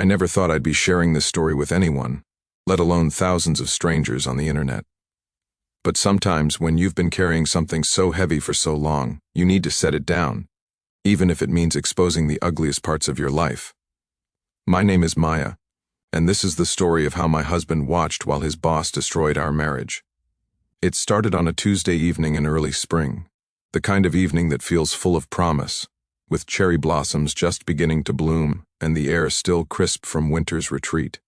I never thought I'd be sharing this story with anyone, let alone thousands of strangers on the internet. But sometimes when you've been carrying something so heavy for so long, you need to set it down, even if it means exposing the ugliest parts of your life. My name is Maya, and this is the story of how my husband watched while his boss destroyed our marriage. It started on a Tuesday evening in early spring, the kind of evening that feels full of promise, with cherry blossoms just beginning to bloom and the air still crisp from winter's retreat.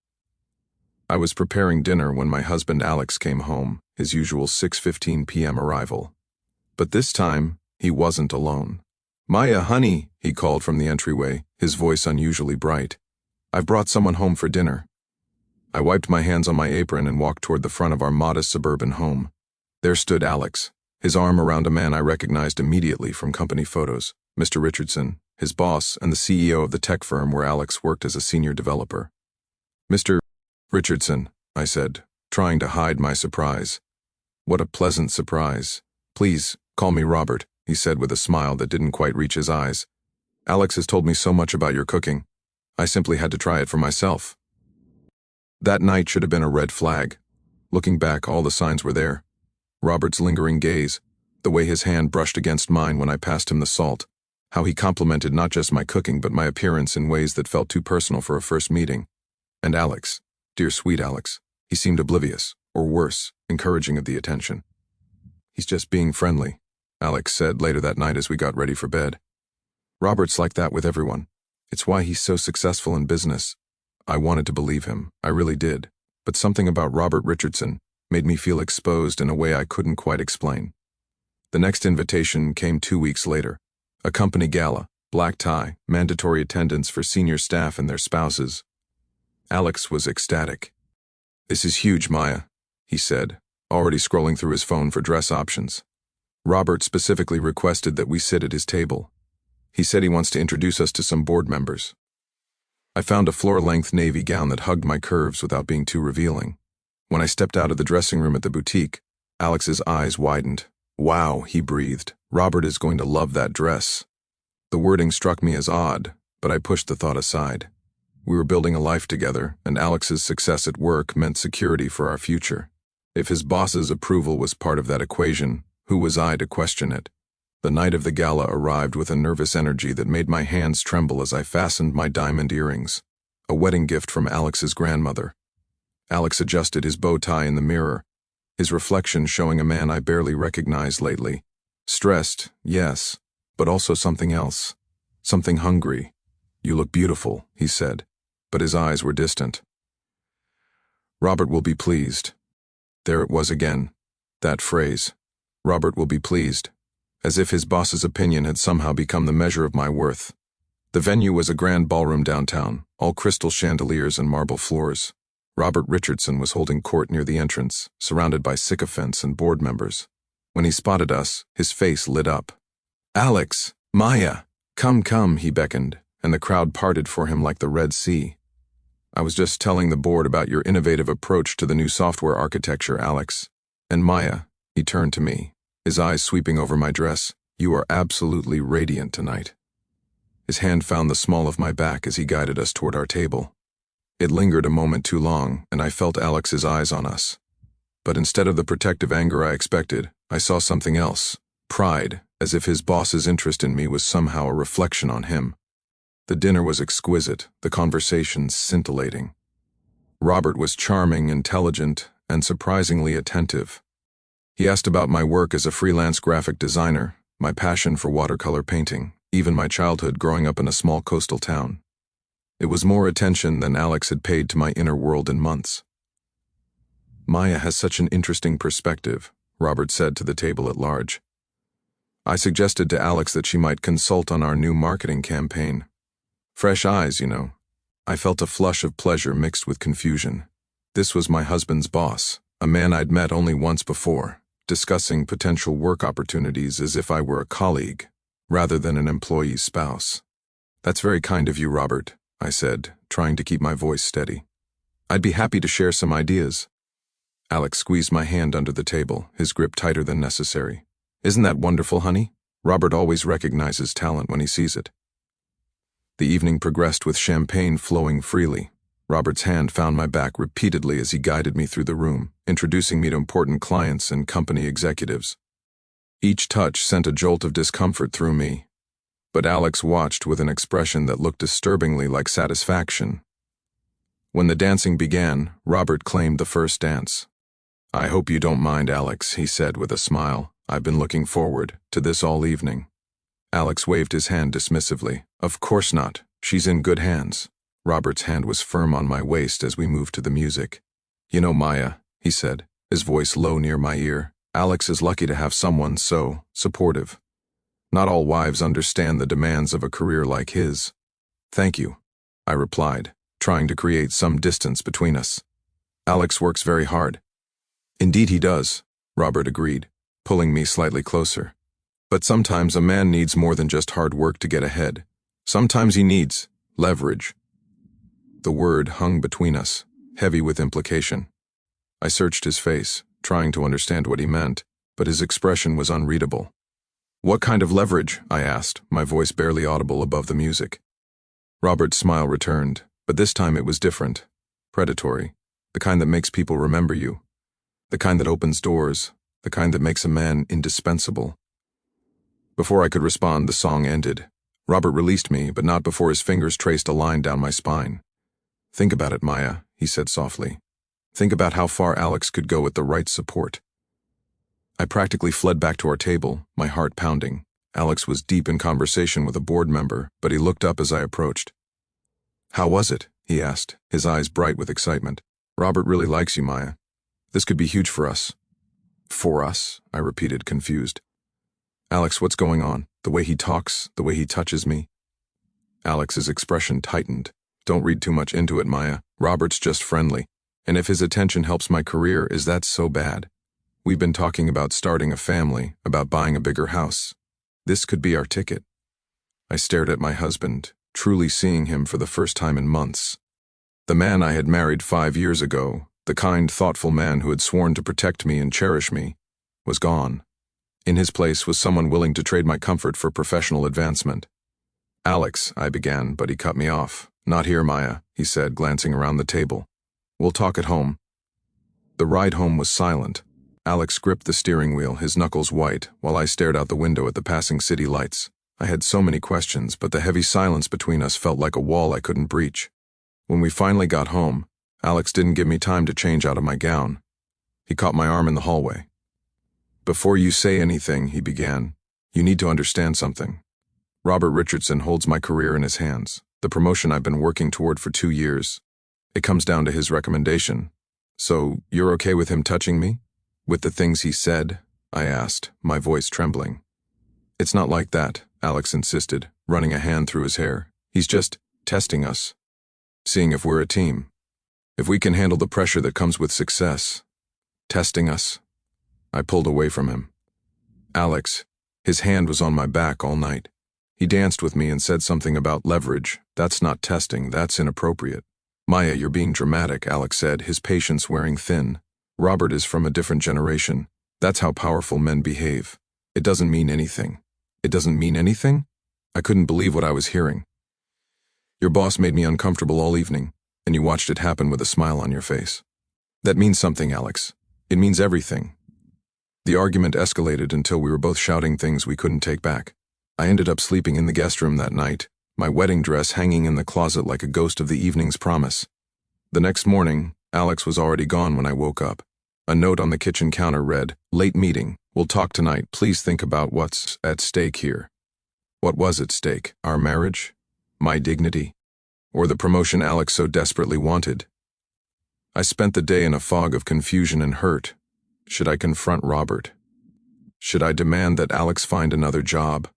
I was preparing dinner when my husband Alex came home, his usual 6:15 p.m. arrival. But this time, he wasn't alone. "Maya, honey," he called from the entryway, his voice unusually bright. "I've brought someone home for dinner." I wiped my hands on my apron and walked toward the front of our modest suburban home. There stood Alex, his arm around a man I recognized immediately from company photos, Mr. Richardson, his boss and the CEO of the tech firm where Alex worked as a senior developer. "Mr. Richardson," I said, trying to hide my surprise. "What a pleasant surprise. Please, call me Robert," he said with a smile that didn't quite reach his eyes. "Alex has told me so much about your cooking. I simply had to try it for myself." That night should have been a red flag. Looking back, all the signs were there. Robert's lingering gaze, the way his hand brushed against mine when I passed him the salt, how he complimented not just my cooking but my appearance in ways that felt too personal for a first meeting. And Alex, dear sweet Alex, he seemed oblivious, or worse, encouraging of the attention. "He's just being friendly," Alex said later that night as we got ready for bed. "Robert's like that with everyone. It's why he's so successful in business." I wanted to believe him, I really did, but something about Robert Richardson made me feel exposed in a way I couldn't quite explain. The next invitation came 2 weeks later. A company gala, black tie, mandatory attendance for senior staff and their spouses. Alex was ecstatic. "This is huge, Maya," he said, already scrolling through his phone for dress options. "Robert specifically requested that we sit at his table. He said he wants to introduce us to some board members." I found a floor-length navy gown that hugged my curves without being too revealing. When I stepped out of the dressing room at the boutique, Alex's eyes widened. "Wow," he breathed. "Robert is going to love that dress." The wording struck me as odd, but I pushed the thought aside. We were building a life together, and Alex's success at work meant security for our future. If his boss's approval was part of that equation, who was I to question it? The night of the gala arrived with a nervous energy that made my hands tremble as I fastened my diamond earrings, a wedding gift from Alex's grandmother. Alex adjusted his bow tie in the mirror, his reflection showing a man I barely recognized lately. Stressed, yes, but also something else, something hungry. "You look beautiful," he said, but his eyes were distant. "Robert will be pleased." There it was again, that phrase. Robert will be pleased. As if his boss's opinion had somehow become the measure of my worth. The venue was a grand ballroom downtown, all crystal chandeliers and marble floors. Robert Richardson was holding court near the entrance, surrounded by sycophants and board members. When he spotted us, his face lit up. "Alex, Maya, come," he beckoned, and the crowd parted for him like the Red Sea. "I was just telling the board about your innovative approach to the new software architecture, Alex. And Maya," he turned to me, his eyes sweeping over my dress, "you are absolutely radiant tonight." His hand found the small of my back as he guided us toward our table. It lingered a moment too long, and I felt Alex's eyes on us. But instead of the protective anger I expected, I saw something else, pride, as if his boss's interest in me was somehow a reflection on him. The dinner was exquisite, the conversations scintillating. Robert was charming, intelligent, and surprisingly attentive. He asked about my work as a freelance graphic designer, my passion for watercolor painting, even my childhood growing up in a small coastal town. It was more attention than Alex had paid to my inner world in months. "Maya has such an interesting perspective," Robert said to the table at large. I suggested to Alex that she might consult on our new marketing campaign. Fresh eyes, you know. I felt a flush of pleasure mixed with confusion. This was my husband's boss, a man I'd met only once before, discussing potential work opportunities as if I were a colleague, rather than an employee's spouse. "That's very kind of you, Robert," I said, trying to keep my voice steady. "I'd be happy to share some ideas." Alex squeezed my hand under the table, his grip tighter than necessary. "Isn't that wonderful, honey? Robert always recognizes talent when he sees it." The evening progressed with champagne flowing freely. Robert's hand found my back repeatedly as he guided me through the room, introducing me to important clients and company executives. Each touch sent a jolt of discomfort through me, but Alex watched with an expression that looked disturbingly like satisfaction. When the dancing began, Robert claimed the first dance. "I hope you don't mind, Alex," he said with a smile. "I've been looking forward to this all evening." Alex waved his hand dismissively. "Of course not. She's in good hands." Robert's hand was firm on my waist as we moved to the music. "You know, Maya," he said, his voice low near my ear, "Alex is lucky to have someone so supportive. Not all wives understand the demands of a career like his." "Thank you," I replied, trying to create some distance between us. "Alex works very hard." "Indeed he does," Robert agreed, pulling me slightly closer. "But sometimes a man needs more than just hard work to get ahead. Sometimes he needs leverage." The word hung between us, heavy with implication. I searched his face, trying to understand what he meant, but his expression was unreadable. "What kind of leverage?" I asked, my voice barely audible above the music. Robert's smile returned, but this time it was different. Predatory. The kind that makes people remember you. The kind that opens doors. The kind that makes a man indispensable. Before I could respond, the song ended. Robert released me, but not before his fingers traced a line down my spine. "Think about it, Maya," he said softly. "Think about how far Alex could go with the right support." I practically fled back to our table, my heart pounding. Alex was deep in conversation with a board member, but he looked up as I approached. "How was it?" he asked, his eyes bright with excitement. "Robert really likes you, Maya. This could be huge for us." "For us?" I repeated, confused. "Alex, what's going on? The way he talks, the way he touches me." Alex's expression tightened. "Don't read too much into it, Maya. Robert's just friendly. And if his attention helps my career, is that so bad? We've been talking about starting a family, about buying a bigger house. This could be our ticket." I stared at my husband, truly seeing him for the first time in months. The man I had married 5 years ago, the kind, thoughtful man who had sworn to protect me and cherish me, was gone. In his place was someone willing to trade my comfort for professional advancement. "Alex," I began, but he cut me off. "Not here, Maya," he said, glancing around the table. "We'll talk at home." The ride home was silent. Alex gripped the steering wheel, his knuckles white, while I stared out the window at the passing city lights. I had so many questions, but the heavy silence between us felt like a wall I couldn't breach. When we finally got home, Alex didn't give me time to change out of my gown. He caught my arm in the hallway. "Before you say anything," he began, "you need to understand something. Robert Richardson holds my career in his hands, the promotion I've been working toward for 2 years. It comes down to his recommendation. So, you're okay with him touching me? With the things he said?" I asked, my voice trembling. "It's not like that," Alex insisted, running a hand through his hair. "He's just testing us, seeing if we're a team, if we can handle the pressure that comes with success. Testing us." I pulled away from him. Alex, his hand was on my back all night. He danced with me and said something about leverage. "That's not testing, that's inappropriate." "Maya, you're being dramatic," Alex said, his patience wearing thin. "Robert is from a different generation. That's how powerful men behave. It doesn't mean anything." "It doesn't mean anything?" I couldn't believe what I was hearing. "Your boss made me uncomfortable all evening, and you watched it happen with a smile on your face." "That means something, Alex. It means everything." The argument escalated until we were both shouting things we couldn't take back. I ended up sleeping in the guest room that night, my wedding dress hanging in the closet like a ghost of the evening's promise. The next morning, Alex was already gone when I woke up. A note on the kitchen counter read, "Late meeting. We'll talk tonight. Please think about what's at stake here." What was at stake? Our marriage? My dignity? Or the promotion Alex so desperately wanted? I spent the day in a fog of confusion and hurt. Should I confront Robert? Should I demand that Alex find another job?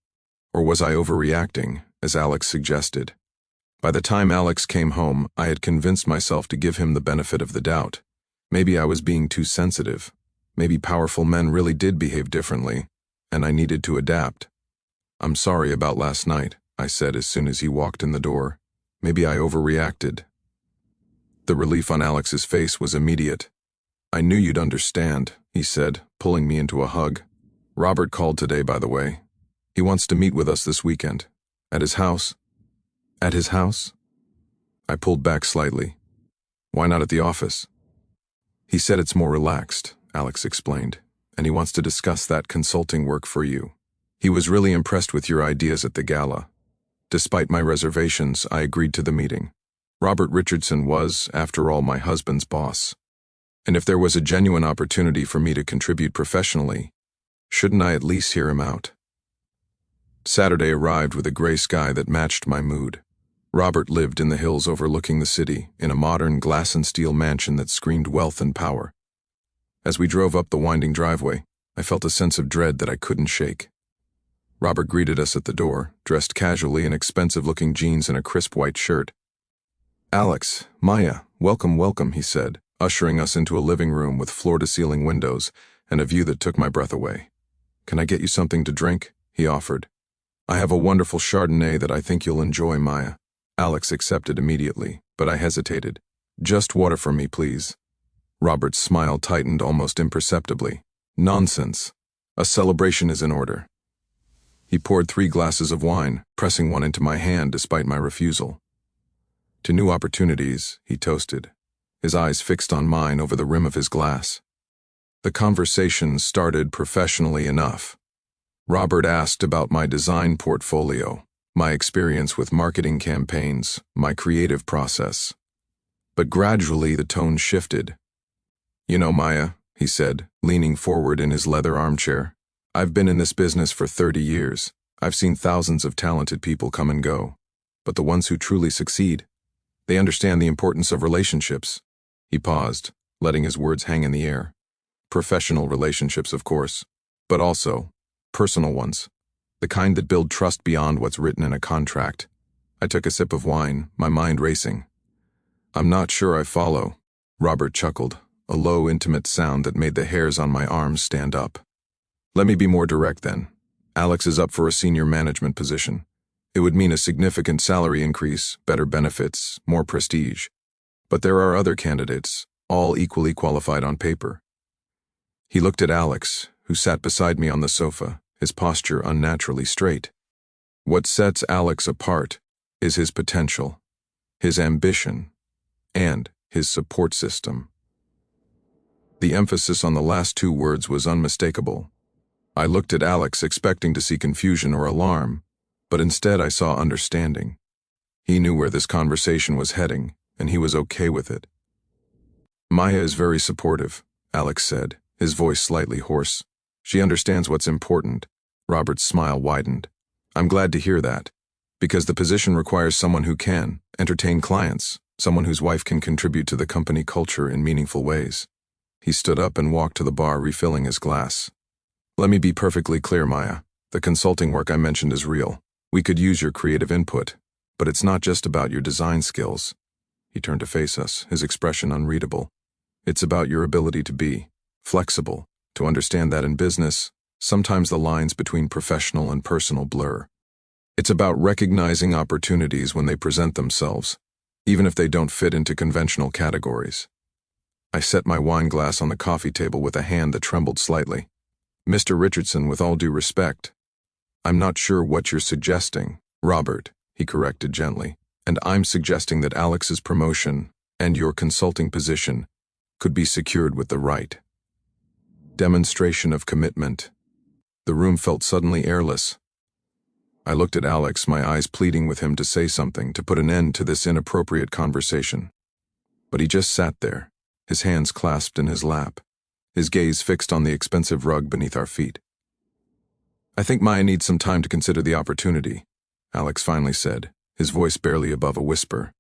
Or was I overreacting, as Alex suggested? By the time Alex came home, I had convinced myself to give him the benefit of the doubt. Maybe I was being too sensitive. Maybe powerful men really did behave differently, and I needed to adapt. "I'm sorry about last night," I said as soon as he walked in the door. "Maybe I overreacted." The relief on Alex's face was immediate. "I knew you'd understand," he said, pulling me into a hug. "Robert called today, by the way. He wants to meet with us this weekend. At his house." At his house? I pulled back slightly. Why not at the office? He said it's more relaxed, Alex explained, and he wants to discuss that consulting work for you. He was really impressed with your ideas at the gala. Despite my reservations, I agreed to the meeting. Robert Richardson was, after all, my husband's boss. And if there was a genuine opportunity for me to contribute professionally, shouldn't I at least hear him out? Saturday arrived with a gray sky that matched my mood. Robert lived in the hills overlooking the city, in a modern glass and steel mansion that screamed wealth and power. As we drove up the winding driveway, I felt a sense of dread that I couldn't shake. Robert greeted us at the door, dressed casually in expensive-looking jeans and a crisp white shirt. "Alex, Maya, welcome, welcome," he said, ushering us into a living room with floor-to-ceiling windows and a view that took my breath away. "Can I get you something to drink?" he offered. "I have a wonderful Chardonnay that I think you'll enjoy, Maya." Alex accepted immediately, but I hesitated. "Just water for me, please." Robert's smile tightened almost imperceptibly. "Nonsense. A celebration is in order." He poured 3 glasses of wine, pressing one into my hand despite my refusal. "To new opportunities," he toasted, his eyes fixed on mine over the rim of his glass. The conversation started professionally enough. Robert asked about my design portfolio, my experience with marketing campaigns, my creative process. But gradually the tone shifted. "You know, Maya," he said, leaning forward in his leather armchair, "I've been in this business for 30 years. I've seen thousands of talented people come and go. But the ones who truly succeed, they understand the importance of relationships." He paused, letting his words hang in the air. "Professional relationships, of course, but also personal ones. The kind that build trust beyond what's written in a contract." I took a sip of wine, my mind racing. "I'm not sure I follow," Robert chuckled, a low, intimate sound that made the hairs on my arms stand up. "Let me be more direct then. Alex is up for a senior management position. It would mean a significant salary increase, better benefits, more prestige. But there are other candidates, all equally qualified on paper." He looked at Alex, who sat beside me on the sofa, his posture unnaturally straight. "What sets Alex apart is his potential, his ambition, and his support system." The emphasis on the last 2 words was unmistakable. I looked at Alex expecting to see confusion or alarm, but instead I saw understanding. He knew where this conversation was heading, and he was okay with it. "Maya is very supportive," Alex said, his voice slightly hoarse. "She understands what's important." Robert's smile widened. "I'm glad to hear that, because the position requires someone who can entertain clients, someone whose wife can contribute to the company culture in meaningful ways." He stood up and walked to the bar, refilling his glass. "Let me be perfectly clear, Maya. The consulting work I mentioned is real. We could use your creative input, but it's not just about your design skills." He turned to face us, his expression unreadable. "It's about your ability to be flexible, to understand that in business, sometimes the lines between professional and personal blur. It's about recognizing opportunities when they present themselves, even if they don't fit into conventional categories." I set my wine glass on the coffee table with a hand that trembled slightly. "Mr. Richardson, with all due respect, I'm not sure what you're suggesting." "Robert," he corrected gently, "and I'm suggesting that Alex's promotion and your consulting position could be secured with the right demonstration of commitment." The room felt suddenly airless. I looked at Alex, my eyes pleading with him to say something, to put an end to this inappropriate conversation. But he just sat there, his hands clasped in his lap, his gaze fixed on the expensive rug beneath our feet. "I think Maya needs some time to consider the opportunity," Alex finally said, his voice barely above a whisper.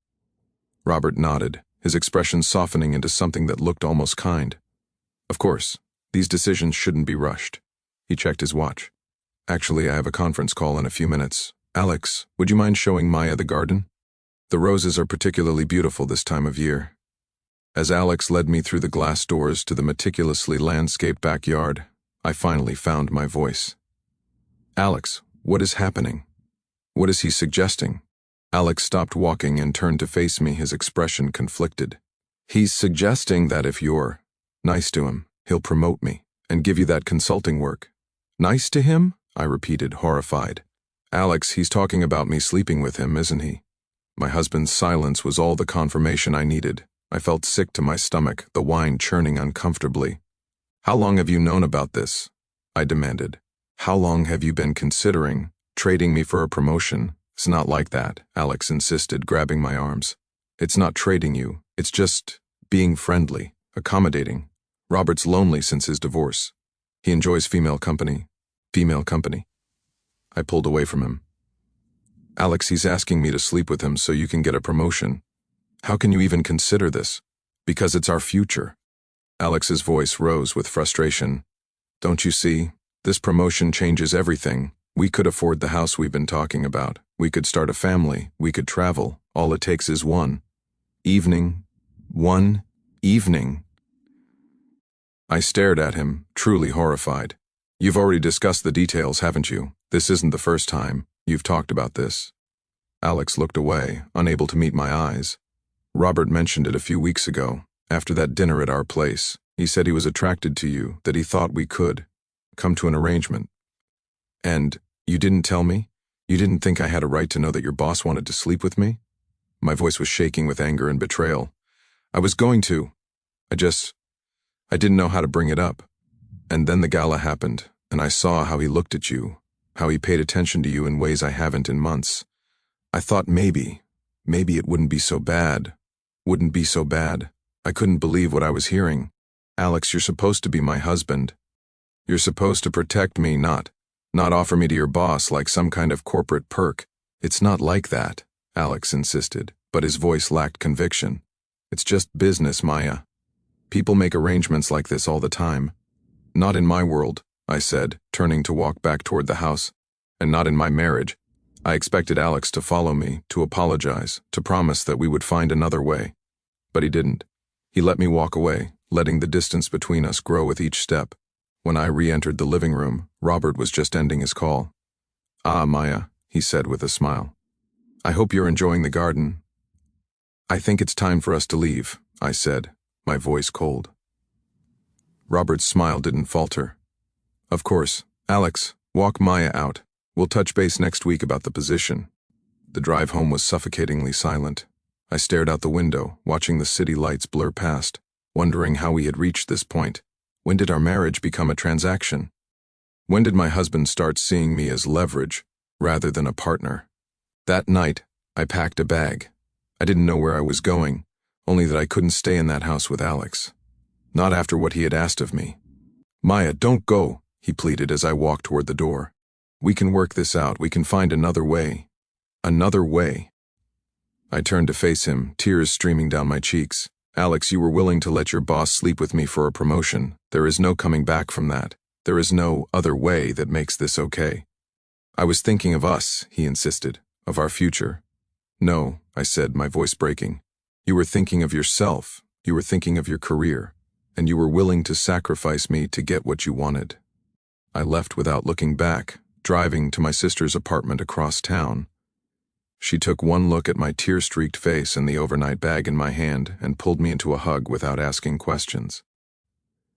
Robert nodded, his expression softening into something that looked almost kind. "Of course, these decisions shouldn't be rushed." He checked his watch. "Actually, I have a conference call in a few minutes. Alex, would you mind showing Maya the garden? The roses are particularly beautiful this time of year." As Alex led me through the glass doors to the meticulously landscaped backyard, I finally found my voice. "Alex, what is happening? What is he suggesting?" Alex stopped walking and turned to face me, his expression conflicted. "He's suggesting that if you're nice to him, he'll promote me and give you that consulting work." "Nice to him?" I repeated, horrified. "Alex, he's talking about me sleeping with him, isn't he?" My husband's silence was all the confirmation I needed. I felt sick to my stomach, the wine churning uncomfortably. "How long have you known about this?" I demanded. "How long have you been considering trading me for a promotion?" "It's not like that," Alex insisted, grabbing my arms. "It's not trading you. It's just being friendly, accommodating. Robert's lonely since his divorce. He enjoys female company." "Female company?" I pulled away from him. "Alex, he's asking me to sleep with him so you can get a promotion. How can you even consider this? Because it's our future." Alex's voice rose with frustration. "Don't you see? This promotion changes everything. We could afford the house we've been talking about. We could start a family. We could travel. All it takes is one evening. One evening." I stared at him, truly horrified. "You've already discussed the details, haven't you? This isn't the first time you've talked about this." Alex looked away, unable to meet my eyes. "Robert mentioned it a few weeks ago, after that dinner at our place. He said he was attracted to you, that he thought we could come to an arrangement." "And you didn't tell me? You didn't think I had a right to know that your boss wanted to sleep with me?" My voice was shaking with anger and betrayal. "I was going to. I didn't know how to bring it up. And then the gala happened, and I saw how he looked at you, how he paid attention to you in ways I haven't in months. I thought maybe it wouldn't be so bad. Wouldn't be so bad. I couldn't believe what I was hearing. Alex, you're supposed to be my husband. You're supposed to protect me, not offer me to your boss like some kind of corporate perk." "It's not like that," Alex insisted, but his voice lacked conviction. "It's just business, Maya. People make arrangements like this all the time." "Not in my world," I said, turning to walk back toward the house. "And not in my marriage." I expected Alex to follow me, to apologize, to promise that we would find another way. But he didn't. He let me walk away, letting the distance between us grow with each step. When I re-entered the living room, Robert was just ending his call. "Ah, Maya," he said with a smile. "I hope you're enjoying the garden." "I think it's time for us to leave," I said, my voice cold. Robert's smile didn't falter. "Of course. Alex, walk Maya out. We'll touch base next week about the position." The drive home was suffocatingly silent. I stared out the window, watching the city lights blur past, wondering how we had reached this point. When did our marriage become a transaction? When did my husband start seeing me as leverage, rather than a partner? That night, I packed a bag. I didn't know where I was going, only that I couldn't stay in that house with Alex. Not after what he had asked of me. "Maya, don't go," he pleaded as I walked toward the door. "We can work this out. We can find another way. Another way." I turned to face him, tears streaming down my cheeks. "Alex, you were willing to let your boss sleep with me for a promotion. There is no coming back from that. There is no other way that makes this okay." "I was thinking of us," he insisted, "of our future." "No," I said, my voice breaking. "You were thinking of yourself. You were thinking of your career. And you were willing to sacrifice me to get what you wanted." I left without looking back, driving to my sister's apartment across town. She took one look at my tear-streaked face and the overnight bag in my hand and pulled me into a hug without asking questions.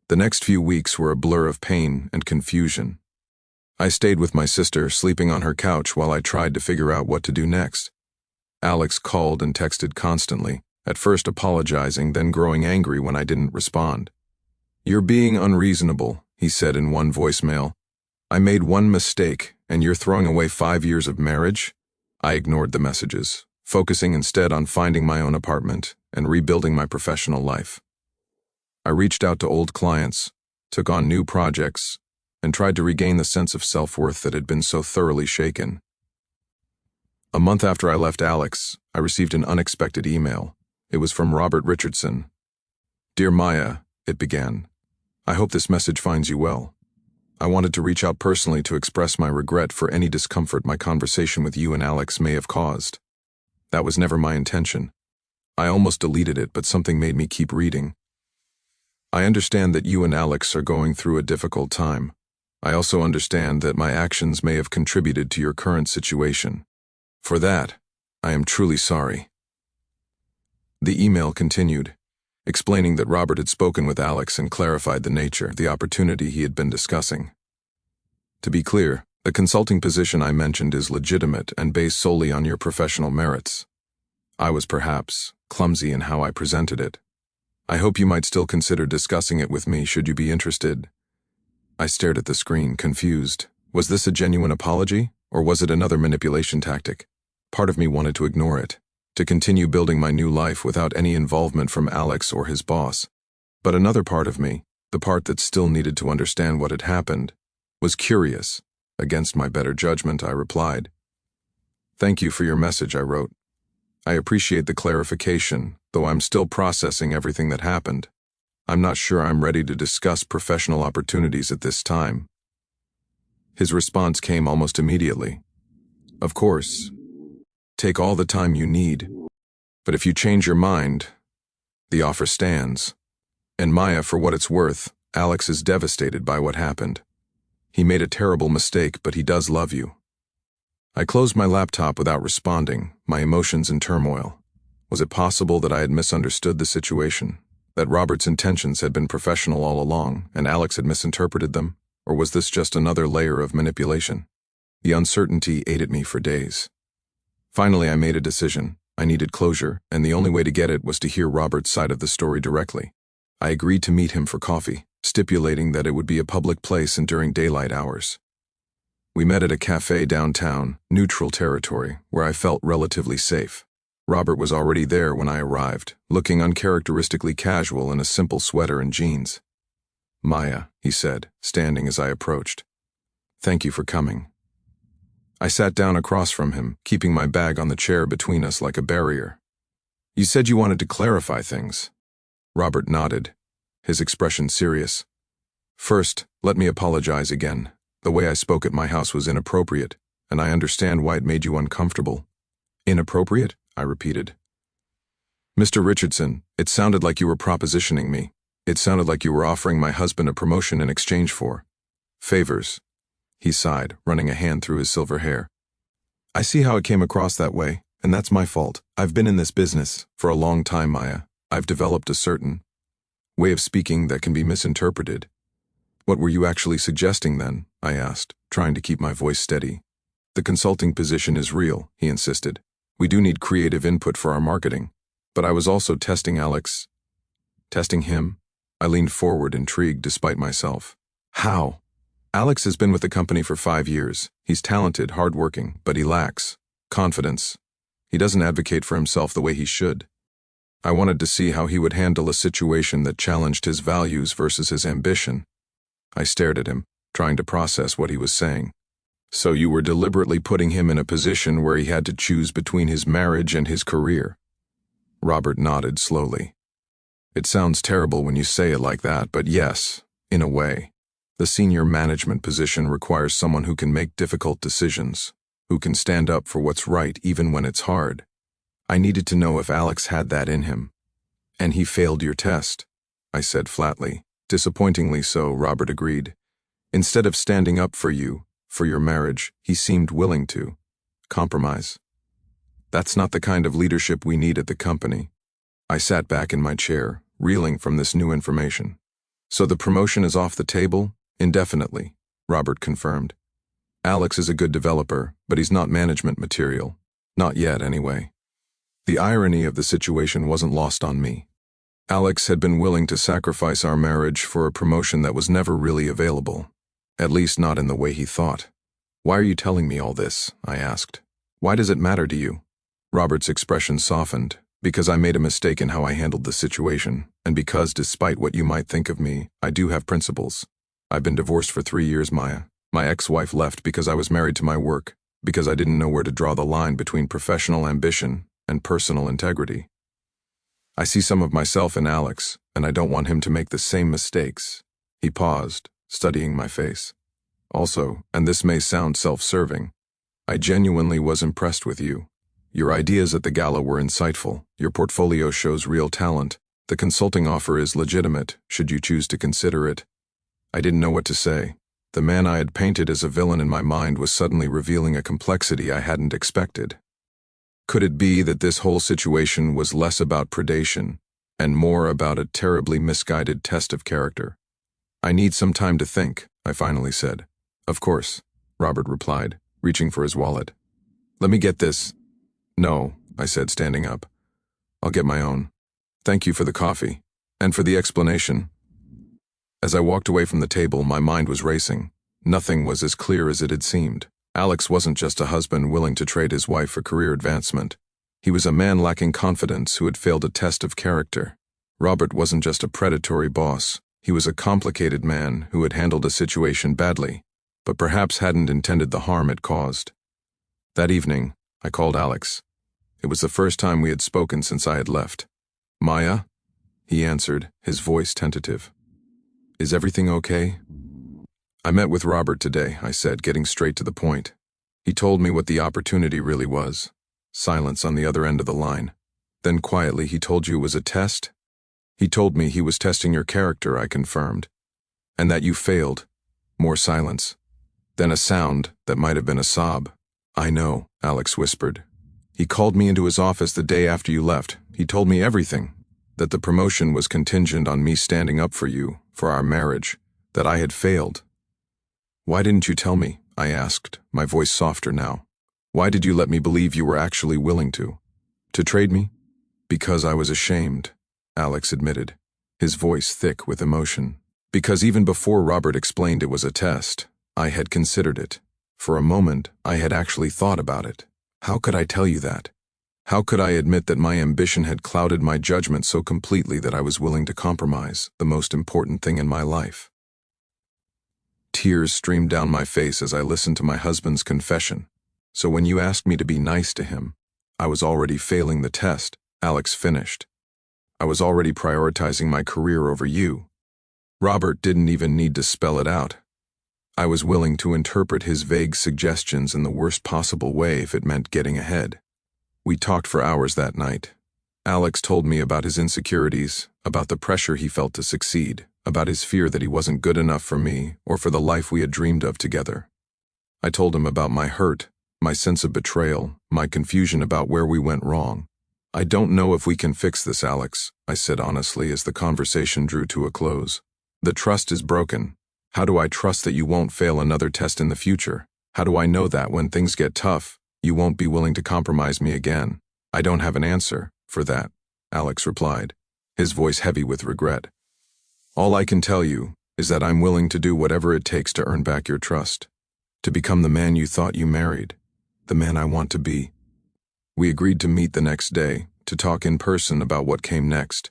The next few weeks were a blur of pain and confusion. I stayed with my sister, sleeping on her couch while I tried to figure out what to do next. Alex called and texted constantly, at first apologizing, then growing angry when I didn't respond. "You're being unreasonable," he said in one voicemail. "I made one mistake, and you're throwing away 5 years of marriage?" I ignored the messages, focusing instead on finding my own apartment and rebuilding my professional life. I reached out to old clients, took on new projects, and tried to regain the sense of self-worth that had been so thoroughly shaken. A month after I left Alex, I received an unexpected email. It was from Robert Richardson. "Dear Maya," it began, "I hope this message finds you well. I wanted to reach out personally to express my regret for any discomfort my conversation with you and Alex may have caused. That was never my intention. I almost deleted it, but something made me keep reading. I understand that you and Alex are going through a difficult time. I also understand that my actions may have contributed to your current situation. For that, I am truly sorry." The email continued, explaining that Robert had spoken with Alex and clarified the nature of the opportunity he had been discussing. "To be clear, the consulting position I mentioned is legitimate and based solely on your professional merits. I was perhaps clumsy in how I presented it. I hope you might still consider discussing it with me should you be interested. I stared at the screen, confused. Was this a genuine apology, or was it another manipulation tactic? Part of me wanted to ignore it, to continue building my new life without any involvement from Alex or his boss. But another part of me, the part that still needed to understand what had happened, was curious. Against my better judgment, I replied. "Thank you for your message," I wrote. "I appreciate the clarification, though I'm still processing everything that happened. I'm not sure I'm ready to discuss professional opportunities at this time." His response came almost immediately. "Of course. Take all the time you need. But if you change your mind, the offer stands. And Maya, for what it's worth, Alex is devastated by what happened. He made a terrible mistake, but he does love you." I closed my laptop without responding, my emotions in turmoil. Was it possible that I had misunderstood the situation? That Robert's intentions had been professional all along, and Alex had misinterpreted them? Or was this just another layer of manipulation? The uncertainty ate at me for days. Finally, I made a decision. I needed closure, and the only way to get it was to hear Robert's side of the story directly. I agreed to meet him for coffee, stipulating that it would be a public place and during daylight hours. We met at a cafe downtown, neutral territory, where I felt relatively safe. Robert was already there when I arrived, looking uncharacteristically casual in a simple sweater and jeans. "Maya," he said, standing as I approached. "Thank you for coming." I sat down across from him, keeping my bag on the chair between us like a barrier. "You said you wanted to clarify things." Robert nodded, his expression serious. "First, let me apologize again. The way I spoke at my house was inappropriate, and I understand why it made you uncomfortable." "Inappropriate?" I repeated. "Mr. Richardson, it sounded like you were propositioning me. It sounded like you were offering my husband a promotion in exchange for favors." He sighed, running a hand through his silver hair. "I see how it came across that way, and that's my fault. I've been in this business for a long time, Maya. I've developed a certain way of speaking that can be misinterpreted." "What were you actually suggesting then?" I asked, trying to keep my voice steady. "The consulting position is real," he insisted. "We do need creative input for our marketing. But I was also testing Alex." "Testing him?" I leaned forward, intrigued despite myself. "How?" "Alex has been with the company for 5 years. He's talented, hardworking, but he lacks confidence. He doesn't advocate for himself the way he should. I wanted to see how he would handle a situation that challenged his values versus his ambition." I stared at him, trying to process what he was saying. "So you were deliberately putting him in a position where he had to choose between his marriage and his career?" Robert nodded slowly. "It sounds terrible when you say it like that, but yes, in a way. The senior management position requires someone who can make difficult decisions, who can stand up for what's right even when it's hard. I needed to know if Alex had that in him." "And he failed your test," I said flatly. "Disappointingly so," Robert agreed. "Instead of standing up for you, for your marriage, he seemed willing to compromise. That's not the kind of leadership we need at the company." I sat back in my chair, reeling from this new information. "So the promotion is off the table, indefinitely," Robert confirmed. "Alex is a good developer, but he's not management material. Not yet, anyway." The irony of the situation wasn't lost on me. Alex had been willing to sacrifice our marriage for a promotion that was never really available, at least not in the way he thought. "Why are you telling me all this?" I asked. "Why does it matter to you?" Robert's expression softened. "Because I made a mistake in how I handled the situation, and because, despite what you might think of me, I do have principles. I've been divorced for 3 years, Maya. My ex-wife left because I was married to my work, because I didn't know where to draw the line between professional ambition and personal integrity. I see some of myself in Alex, and I don't want him to make the same mistakes." He paused, studying my face. "Also, and this may sound self-serving, I genuinely was impressed with you. Your ideas at the gala were insightful. Your portfolio shows real talent. The consulting offer is legitimate, should you choose to consider it." I didn't know what to say. The man I had painted as a villain in my mind was suddenly revealing a complexity I hadn't expected. Could it be that this whole situation was less about predation and more about a terribly misguided test of character? "I need some time to think," I finally said. "Of course," Robert replied, reaching for his wallet. "Let me get this. No, I said, standing up. I'll get my own. Thank you for the coffee. And for the explanation. As I walked away from the table, my mind was racing. Nothing was as clear as it had seemed. Alex wasn't just a husband willing to trade his wife for career advancement. He was a man lacking confidence who had failed a test of character. Robert wasn't just a predatory boss. He was a complicated man who had handled a situation badly, but perhaps hadn't intended the harm it caused. That evening, I called Alex. It was the first time we had spoken since I had left. Maya? He answered, his voice tentative. Is everything okay? I met with Robert today, I said, getting straight to the point. He told me what the opportunity really was. Silence on the other end of the line. Then quietly, he told you it was a test? He told me he was testing your character, I confirmed. And that you failed. More silence. Then a sound that might have been a sob. I know, Alex whispered. He called me into his office the day after you left. He told me everything. That the promotion was contingent on me standing up for you, for our marriage. That I had failed. Why didn't you tell me? I asked, my voice softer now. Why did you let me believe you were actually willing to? To trade me? Because I was ashamed, Alex admitted, his voice thick with emotion. Because even before Robert explained it was a test, I had considered it. For a moment, I had actually thought about it. How could I tell you that? How could I admit that my ambition had clouded my judgment so completely that I was willing to compromise the most important thing in my life? Tears streamed down my face as I listened to my husband's confession. So when you asked me to be nice to him, I was already failing the test, Alex finished. I was already prioritizing my career over you. Robert didn't even need to spell it out. I was willing to interpret his vague suggestions in the worst possible way if it meant getting ahead. We talked for hours that night. Alex told me about his insecurities, about the pressure he felt to succeed, about his fear that he wasn't good enough for me or for the life we had dreamed of together. I told him about my hurt, my sense of betrayal, my confusion about where we went wrong. I don't know if we can fix this, Alex, I said honestly as the conversation drew to a close. The trust is broken. How do I trust that you won't fail another test in the future? How do I know that when things get tough, you won't be willing to compromise me again? I don't have an answer for that, Alex replied, his voice heavy with regret. All I can tell you is that I'm willing to do whatever it takes to earn back your trust, to become the man you thought you married, the man I want to be. We agreed to meet the next day, to talk in person about what came next.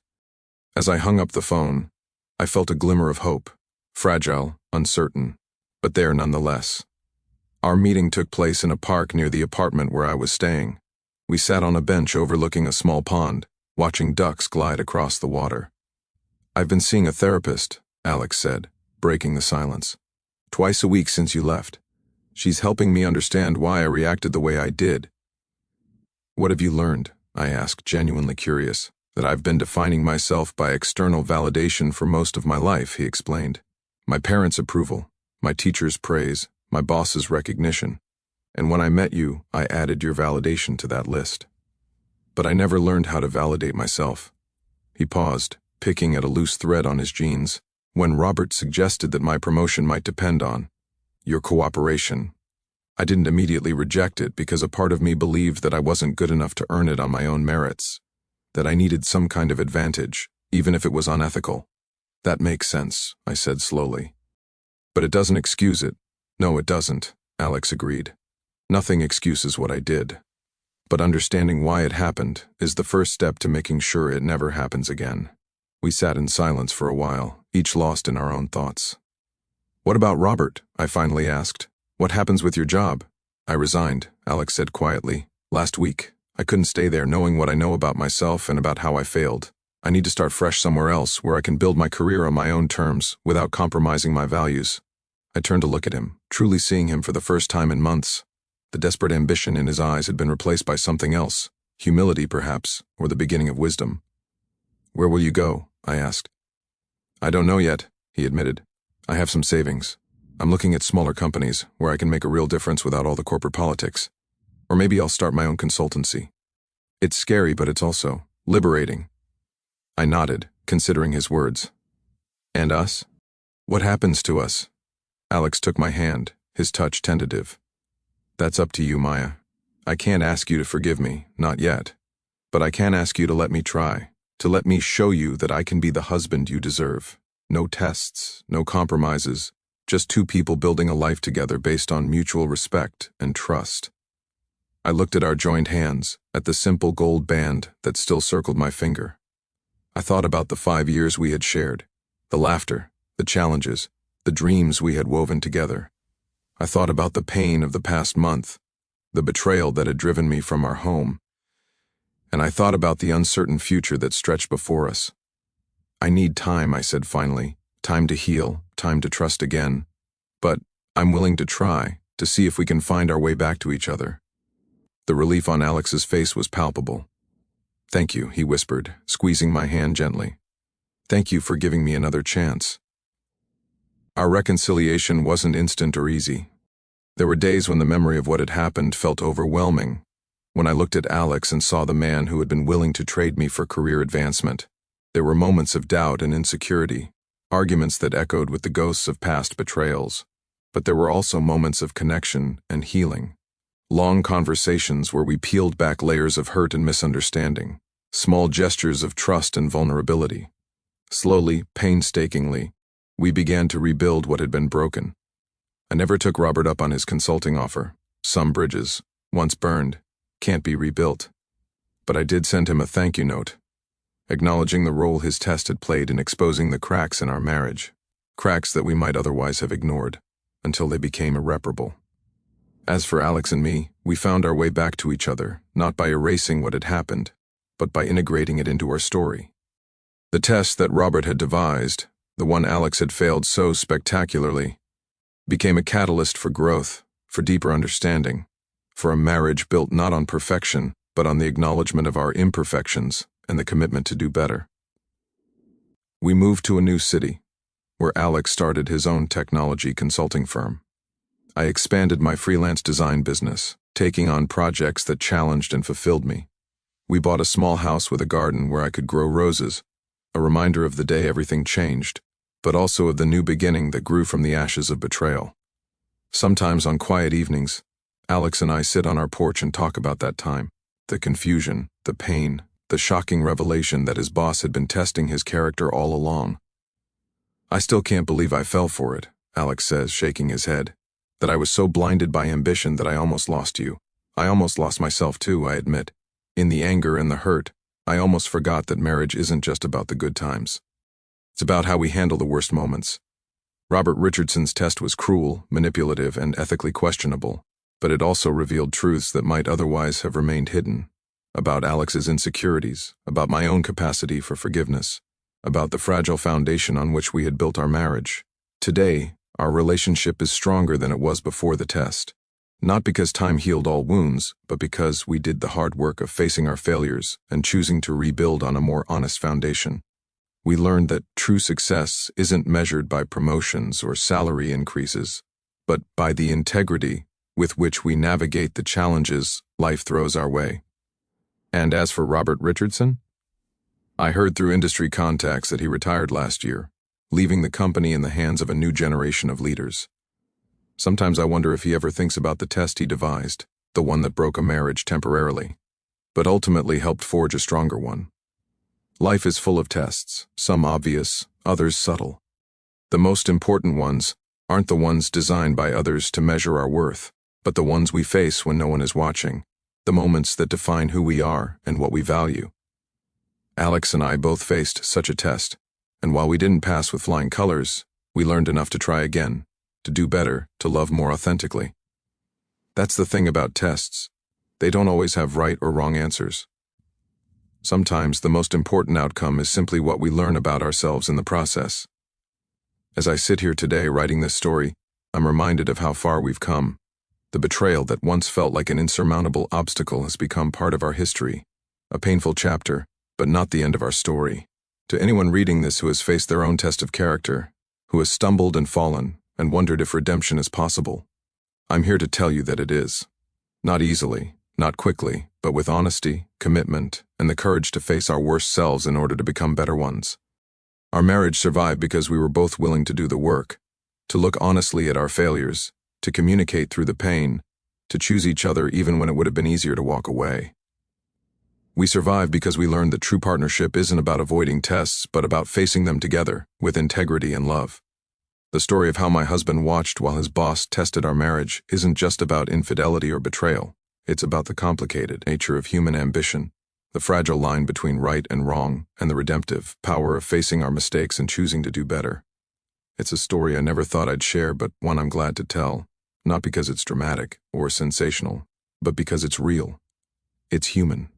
As I hung up the phone, I felt a glimmer of hope, fragile, uncertain, but there nonetheless. Our meeting took place in a park near the apartment where I was staying. We sat on a bench overlooking a small pond, watching ducks glide across the water. I've been seeing a therapist, Alex said, breaking the silence. Twice a week since you left. She's helping me understand why I reacted the way I did. What have you learned? I asked, genuinely curious. That I've been defining myself by external validation for most of my life, he explained. My parents' approval, my teacher's praise, my boss's recognition. And when I met you, I added your validation to that list. But I never learned how to validate myself. He paused, picking at a loose thread on his jeans, when Robert suggested that my promotion might depend on your cooperation. I didn't immediately reject it because a part of me believed that I wasn't good enough to earn it on my own merits, that I needed some kind of advantage, even if it was unethical. That makes sense, I said slowly. But it doesn't excuse it. No, it doesn't, Alex agreed. Nothing excuses what I did. But understanding why it happened is the first step to making sure it never happens again. We sat in silence for a while, each lost in our own thoughts. What about Robert? I finally asked. What happens with your job? I resigned, Alex said quietly. Last week. I couldn't stay there knowing what I know about myself and about how I failed. I need to start fresh somewhere else where I can build my career on my own terms without compromising my values. I turned to look at him, truly seeing him for the first time in months. The desperate ambition in his eyes had been replaced by something else, humility perhaps, or the beginning of wisdom. Where will you go? I asked. I don't know yet, he admitted. I have some savings. I'm looking at smaller companies where I can make a real difference without all the corporate politics. Or maybe I'll start my own consultancy. It's scary, but it's also liberating. I nodded, considering his words. And us? What happens to us? Alex took my hand, his touch tentative. That's up to you, Maya. I can't ask you to forgive me, not yet, But I can ask you to let me try, to let me show you that I can be the husband you deserve. No tests, no compromises, just two people building a life together based on mutual respect and trust. I looked at our joined hands, at the simple gold band that still circled my finger. I thought about the 5 years we had shared, the laughter, the challenges, the dreams we had woven together. I thought about the pain of the past month, the betrayal that had driven me from our home, and I thought about the uncertain future that stretched before us. I need time, I said finally, time to heal, time to trust again, but I'm willing to try, to see if we can find our way back to each other. The relief on Alex's face was palpable. Thank you, he whispered, squeezing my hand gently. Thank you for giving me another chance. Our reconciliation wasn't instant or easy. There were days when the memory of what had happened felt overwhelming, when I looked at Alex and saw the man who had been willing to trade me for career advancement. There were moments of doubt and insecurity, arguments that echoed with the ghosts of past betrayals. But there were also moments of connection and healing. Long conversations where we peeled back layers of hurt and misunderstanding, small gestures of trust and vulnerability. Slowly, painstakingly, we began to rebuild what had been broken. I never took Robert up on his consulting offer. Some bridges, once burned, can't be rebuilt. But I did send him a thank you note, acknowledging the role his test had played in exposing the cracks in our marriage, cracks that we might otherwise have ignored, until they became irreparable. As for Alex and me, we found our way back to each other, not by erasing what had happened, but by integrating it into our story. The test that Robert had devised, the one Alex had failed so spectacularly, became a catalyst for growth, for deeper understanding, for a marriage built not on perfection, but on the acknowledgement of our imperfections and the commitment to do better. We moved to a new city, where Alex started his own technology consulting firm. I expanded my freelance design business, taking on projects that challenged and fulfilled me. We bought a small house with a garden where I could grow roses, a reminder of the day everything changed, but also of the new beginning that grew from the ashes of betrayal. Sometimes on quiet evenings, Alex and I sit on our porch and talk about that time, the confusion, the pain, the shocking revelation that his boss had been testing his character all along. I still can't believe I fell for it, Alex says, shaking his head. That I was so blinded by ambition that I almost lost you. I almost lost myself too, I admit. In the anger and the hurt, I almost forgot that marriage isn't just about the good times. It's about how we handle the worst moments. Robert Richardson's test was cruel, manipulative, and ethically questionable, but it also revealed truths that might otherwise have remained hidden. About Alex's insecurities, about my own capacity for forgiveness, about the fragile foundation on which we had built our marriage. Today, our relationship is stronger than it was before the test. Not because time healed all wounds, but because we did the hard work of facing our failures and choosing to rebuild on a more honest foundation. We learned that true success isn't measured by promotions or salary increases, but by the integrity with which we navigate the challenges life throws our way. And as for Robert Richardson? I heard through industry contacts that he retired last year, leaving the company in the hands of a new generation of leaders. Sometimes I wonder if he ever thinks about the test he devised, the one that broke a marriage temporarily, but ultimately helped forge a stronger one. Life is full of tests, some obvious, others subtle. The most important ones aren't the ones designed by others to measure our worth, but the ones we face when no one is watching, the moments that define who we are and what we value. Alex and I both faced such a test, and while we didn't pass with flying colors, we learned enough to try again, to do better, to love more authentically. That's the thing about tests. They don't always have right or wrong answers. Sometimes the most important outcome is simply what we learn about ourselves in the process. As I sit here today writing this story, I'm reminded of how far we've come. The betrayal that once felt like an insurmountable obstacle has become part of our history, a painful chapter, but not the end of our story. To anyone reading this who has faced their own test of character, who has stumbled and fallen, and wondered if redemption is possible, I'm here to tell you that it is. Not easily, not quickly, but with honesty, commitment, and the courage to face our worst selves in order to become better ones. Our marriage survived because we were both willing to do the work, to look honestly at our failures, to communicate through the pain, to choose each other even when it would have been easier to walk away. We survive because we learned that true partnership isn't about avoiding tests, but about facing them together, with integrity and love. The story of how my husband watched while his boss tested our marriage isn't just about infidelity or betrayal. It's about the complicated nature of human ambition, the fragile line between right and wrong, and the redemptive power of facing our mistakes and choosing to do better. It's a story I never thought I'd share, but one I'm glad to tell, not because it's dramatic or sensational, but because it's real. It's human,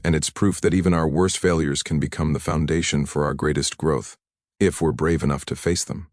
and it's proof that even our worst failures can become the foundation for our greatest growth, if we're brave enough to face them.